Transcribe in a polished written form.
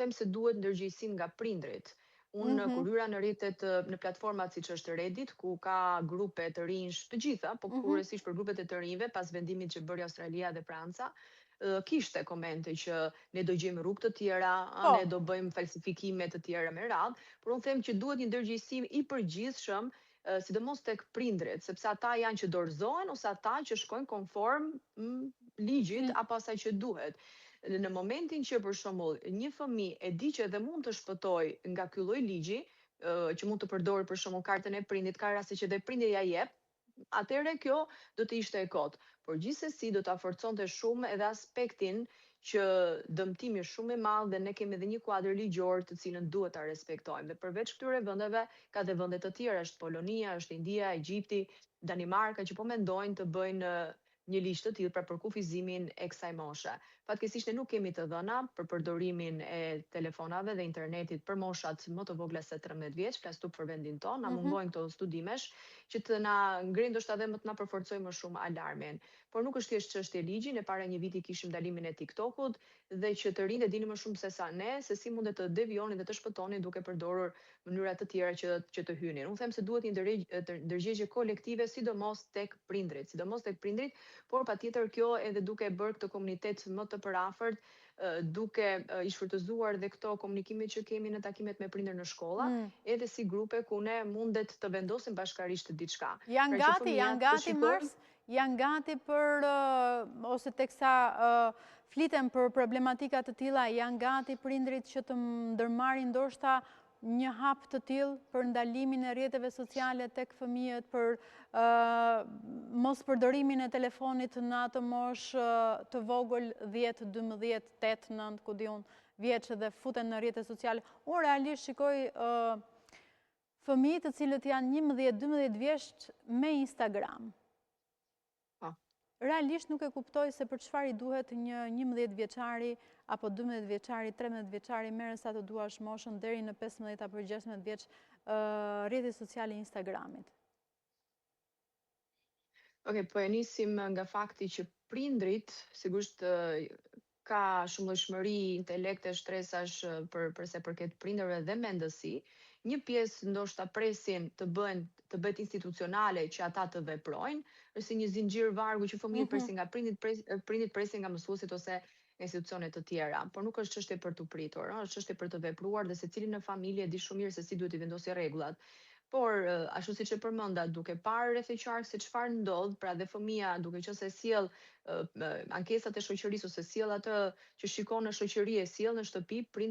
them se duhet ndërgjegjësim nga prindrit. Unë kur hyra në rrjetet në platformat siç është Reddit, ku ka grupe të rinj të gjitha, po kryesisht për grupet e të rinjve, pas vendimit që bëri Australia dhe Franca, kishte komente që ne do gjejmë rrugë të tjera, ne do bëjmë falsifikime të tjera me radhë, por unë them që duhet një ndërgjegjësim i përgjithshëm, sidomos tek prindrit, sepse ata janë që dorëzohen ose ata që shkojnë konform ligjit apo asaj që duhet. Në momentin që për shembull një fëmijë e di që edhe mund të shpëtojë nga ky lloj ligji, që mund të përdorë për shembull kartën e prindit, ka raste që dhe prindi ja jep, atëherë kjo do të ishte e kot. Por gjithsesi do ta forconte shumë edhe aspektin që dëmtimi është shumë i madh dhe ne kemi edhe një kuadër ligjor të cilën duhet ta respektojmë. Dhe përveç këtyre vendeve, ka dhe vende të tjera, është Polonia, është India, Egjipti, Danimarka që po mendojnë të bëjnë një ligj të tillë për kufizimin e kësaj moshe. Fatkeqësisht ne nuk kemi të dhëna për përdorimin e telefonave dhe internetit për moshat më të vogla se 13 vjeç, flas këtu për vendin tonë, na mungojnë këto studimesh që të na ngrinë ndoshta edhe më të na përforcojë më shumë alarmin. Por nuk është thjesht çështje ligji, ne para një viti kishim ndalimin e TikTokut dhe që të rinjtë dinin më shumë se sa ne, se si mundet të devijonin dhe të shpëtonin duke përdorur mënyra të tjera që të hynin. Unë them se duhet një ndërgjegjje kolektive, sidomos tek prindrit, por patjetër kjo edhe duke bërë këtë komunitet më të përafërt, duke i shfrytëzuar dhe këto komunikimit që kemi në takimet me prindër në shkolla, edhe si grupe ku ne mundet të vendosim bashkarisht diçka. Janë gati Mars, janë gati për, ose teksa flitem për problematika të tilla, janë gati prindrit që të ndërmarrin ndoshta një hap të tillë për ndalimin e rrjeteve sociale tek fëmijët, për mos përdorimin e telefonit në atë moshë të vogël 10, 12, 8, 9, ku diun, vjeç dhe futen në rrjete sociale. Unë realisht shikoj fëmijë të cilët janë 11, 12 vjeç me Instagram. Realisht nuk e kuptoj se për çfarë i duhet një 11 vjeçari apo 12 vjeçari, 13 vjeçari, merren sa të duash moshën deri në 15 apo 16 vjeç rrjeti social i Instagramit. Okej, po e nisim nga fakti që prindrit sigurisht ka shumëllojshmëri, intelekte, shtresash për sa përket prindërve dhe mendësi. Një pjesë ndoshta presin të bëhet institucionale që ata të veprojnë, është si një zinxhir vargu që fëmijët presin nga prindit presin nga mësuesit ose institucione të tjera, por nuk është çështje për të pritur, është çështje për të vepruar dhe secili në familje di shumë mirë se si duhet i vendosë rregullat. Por, ashtu siç e përmenda, duke parë rreth e qark se çfarë ndodh, pra dhe fëmia duke qenë se sjell ankesat e shoqërisë ose sjell atë që shikon në shoqëri e sjell në shtëpi, prindi